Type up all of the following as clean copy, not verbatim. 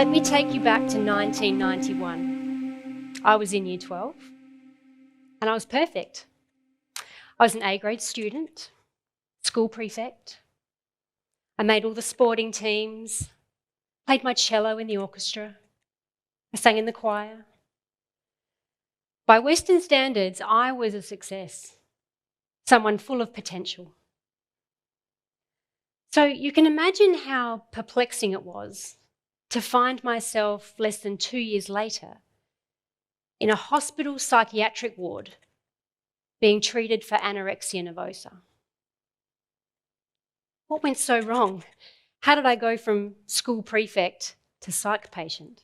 Let me take you back to 1991. I was in Year 12 and I was perfect. I was an A-grade student, school prefect. I made all the sporting teams, played my cello in the orchestra. I sang in the choir. By Western standards, I was a success, someone full of potential. So you can imagine how perplexing it was to find myself less than 2 years later in a hospital psychiatric ward being treated for anorexia nervosa. What went so wrong? How did I go from school prefect to psych patient?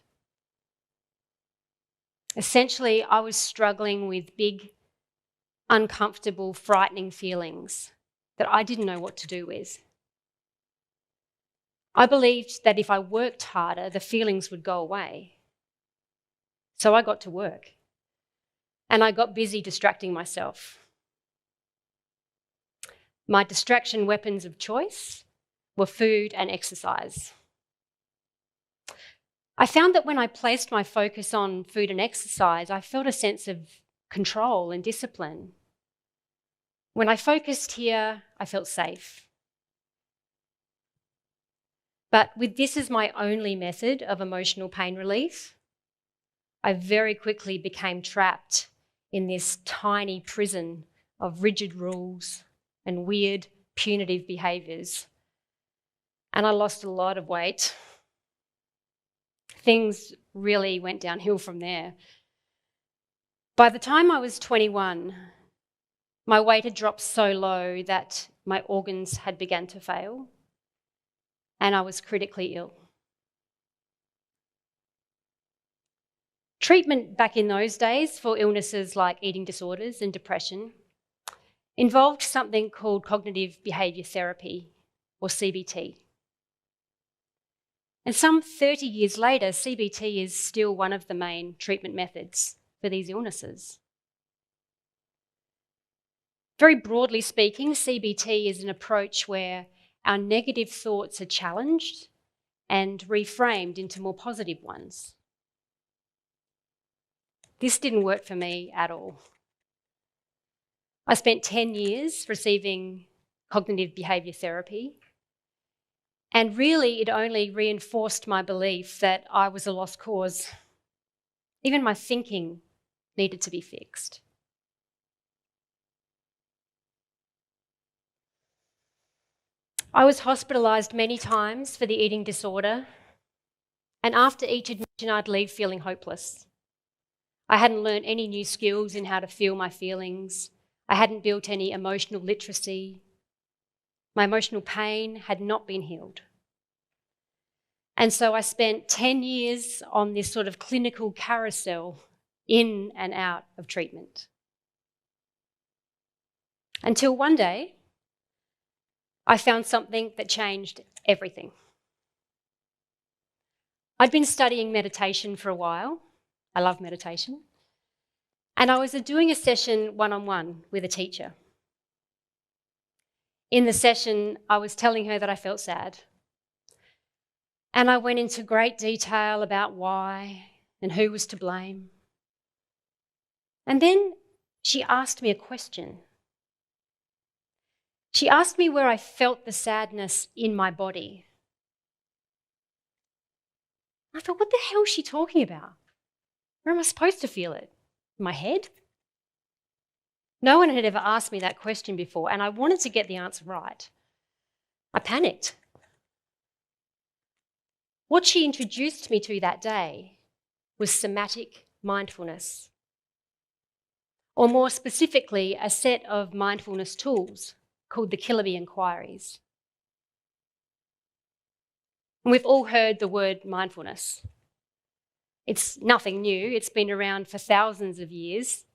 Essentially, I was struggling with big, uncomfortable, frightening feelings that I didn't know what to do with. I believed that if I worked harder, the feelings would go away. So I got to work, and I got busy distracting myself. My distraction weapons of choice were food and exercise. I found that when I placed my focus on food and exercise, I felt a sense of control and discipline. When I focused here, I felt safe. But with this as my only method of emotional pain relief, I very quickly became trapped in this tiny prison of rigid rules and weird, punitive behaviours. And I lost a lot of weight. Things really went downhill from there. By the time I was 21, my weight had dropped so low that my organs had begun to fail, and I was critically ill. Treatment back in those days for illnesses like eating disorders and depression involved something called cognitive behaviour therapy, or CBT. And some 30 years later, CBT is still one of the main treatment methods for these illnesses. Very broadly speaking, CBT is an approach where our negative thoughts are challenged and reframed into more positive ones. This didn't work for me at all. I spent 10 years receiving cognitive behaviour therapy, and really it only reinforced my belief that I was a lost cause. Even my thinking needed to be fixed. I was hospitalised many times for the eating disorder, and after each admission I'd leave feeling hopeless. I hadn't learned any new skills in how to feel my feelings. I hadn't built any emotional literacy. My emotional pain had not been healed. And so I spent 10 years on this sort of clinical carousel in and out of treatment. Until one day, I found something that changed everything. I'd been studying meditation for a while. I love meditation. And I was doing a session one-on-one with a teacher. In the session, I was telling her that I felt sad. And I went into great detail about why and who was to blame. And then she asked me a question. She asked me where I felt the sadness in my body. I thought, what the hell is she talking about? Where am I supposed to feel it? In my head? No one had ever asked me that question before, and I wanted to get the answer right. I panicked. What she introduced me to that day was somatic mindfulness, or more specifically, a set of mindfulness tools called the Killerby Inquiries. And we've all heard the word mindfulness. It's nothing new. It's been around for thousands of years.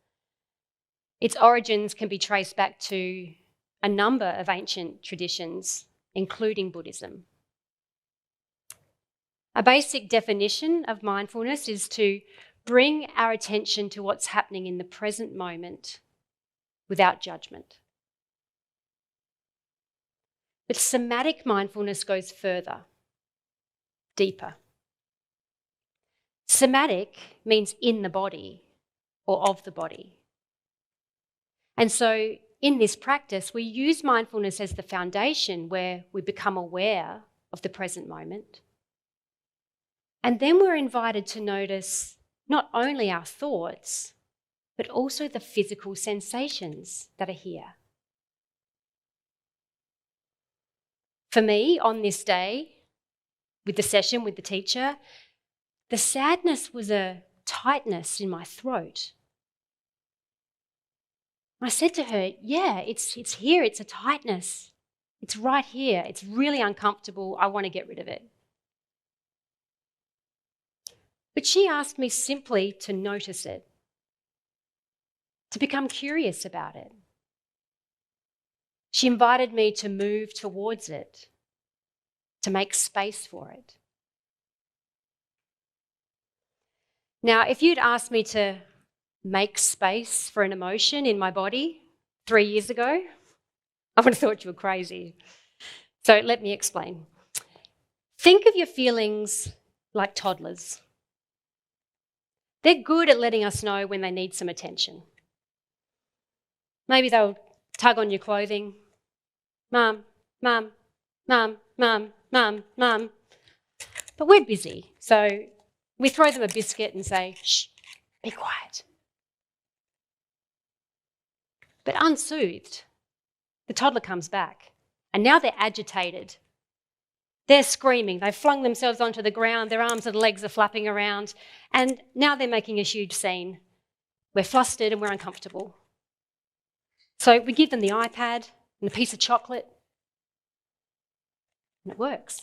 Its origins can be traced back to a number of ancient traditions, including Buddhism. A basic definition of mindfulness is to bring our attention to what's happening in the present moment without judgment. But somatic mindfulness goes further, deeper. Somatic means in the body or of the body. And so in this practice, we use mindfulness as the foundation where we become aware of the present moment. And then we're invited to notice not only our thoughts, but also the physical sensations that are here. For me, on this day, with the session with the teacher, the sadness was a tightness in my throat. I said to her, yeah, it's here, it's a tightness. It's right here, it's really uncomfortable, I want to get rid of it. But she asked me simply to notice it, to become curious about it. She invited me to move towards it, to make space for it. Now, if you'd asked me to make space for an emotion in my body 3 years ago, I would have thought you were crazy. So let me explain. Think of your feelings like toddlers. They're good at letting us know when they need some attention. Maybe they'll tug on your clothing. Mum, mum, mum, mum, mum, mum. But we're busy, so we throw them a biscuit and say, shh, be quiet. But unsoothed, the toddler comes back, and now they're agitated. They're screaming, they've flung themselves onto the ground, their arms and legs are flapping around, and now they're making a huge scene. We're flustered and we're uncomfortable. So we give them the iPad and a piece of chocolate, and it works.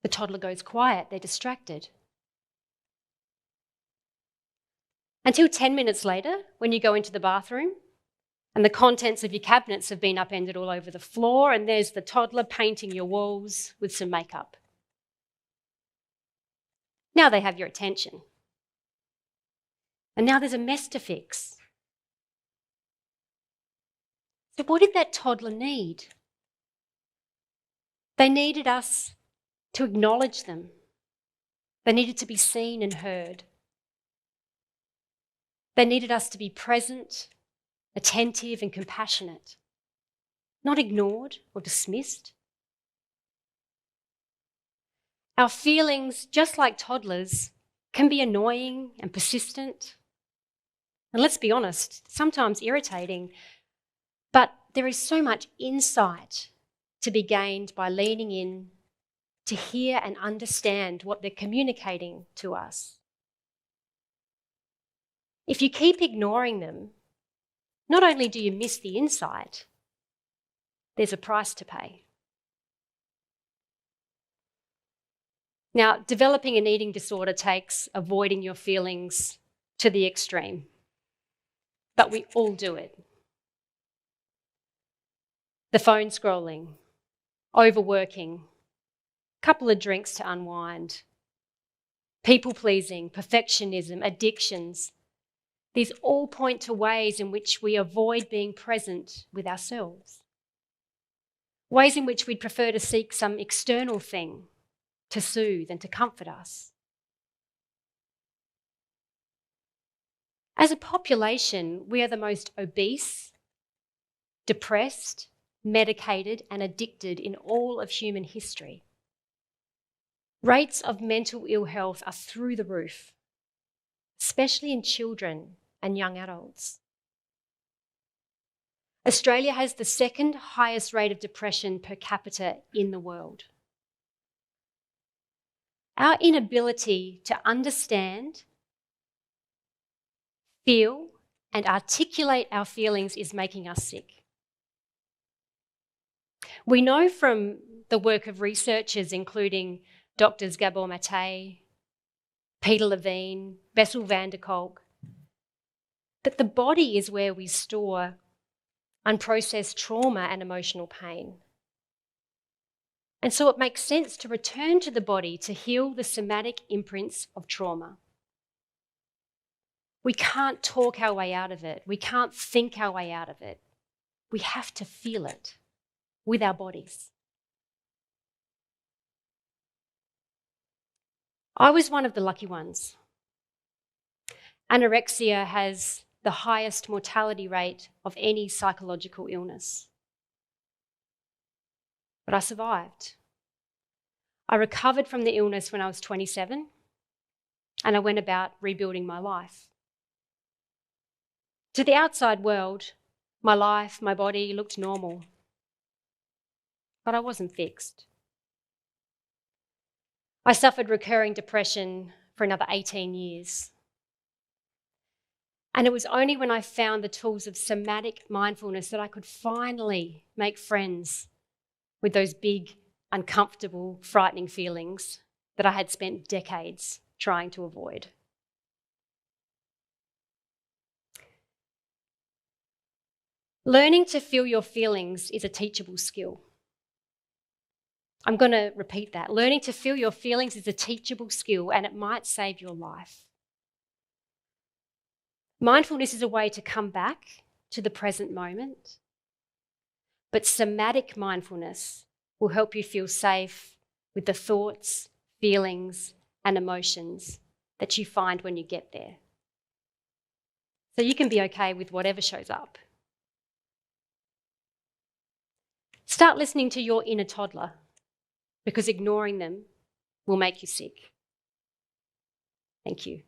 The toddler goes quiet, they're distracted. Until 10 minutes later, when you go into the bathroom and the contents of your cabinets have been upended all over the floor and there's the toddler painting your walls with some makeup. Now they have your attention. And now there's a mess to fix. So what did that toddler need? They needed us to acknowledge them. They needed to be seen and heard. They needed us to be present, attentive and compassionate, not ignored or dismissed. Our feelings, just like toddlers, can be annoying and persistent. And let's be honest, sometimes irritating, but there is so much insight to be gained by leaning in to hear and understand what they're communicating to us. If you keep ignoring them, not only do you miss the insight, there's a price to pay. Now, developing an eating disorder takes avoiding your feelings to the extreme, but we all do it. The phone scrolling, overworking, couple of drinks to unwind, people-pleasing, perfectionism, addictions. These all point to ways in which we avoid being present with ourselves. Ways in which we'd prefer to seek some external thing to soothe and to comfort us. As a population, we are the most obese, depressed, medicated and addicted in all of human history. Rates of mental ill health are through the roof, especially in children and young adults. Australia has the second highest rate of depression per capita in the world. Our inability to understand, feel, and articulate our feelings is making us sick. We know from the work of researchers including Doctors Gabor Mate, Peter Levine, Bessel van der Kolk, that the body is where we store unprocessed trauma and emotional pain. And so it makes sense to return to the body to heal the somatic imprints of trauma. We can't talk our way out of it. We can't think our way out of it. We have to feel it with our bodies. I was one of the lucky ones. Anorexia has the highest mortality rate of any psychological illness. But I survived. I recovered from the illness when I was 27, and I went about rebuilding my life. To the outside world, my life, my body looked normal, but I wasn't fixed. I suffered recurring depression for another 18 years. And it was only when I found the tools of somatic mindfulness that I could finally make friends with those big, uncomfortable, frightening feelings that I had spent decades trying to avoid. Learning to feel your feelings is a teachable skill. I'm going to repeat that. Learning to feel your feelings is a teachable skill, and it might save your life. Mindfulness is a way to come back to the present moment, but somatic mindfulness will help you feel safe with the thoughts, feelings, and emotions that you find when you get there. So you can be okay with whatever shows up. Start listening to your inner toddler, because ignoring them will make you sick. Thank you.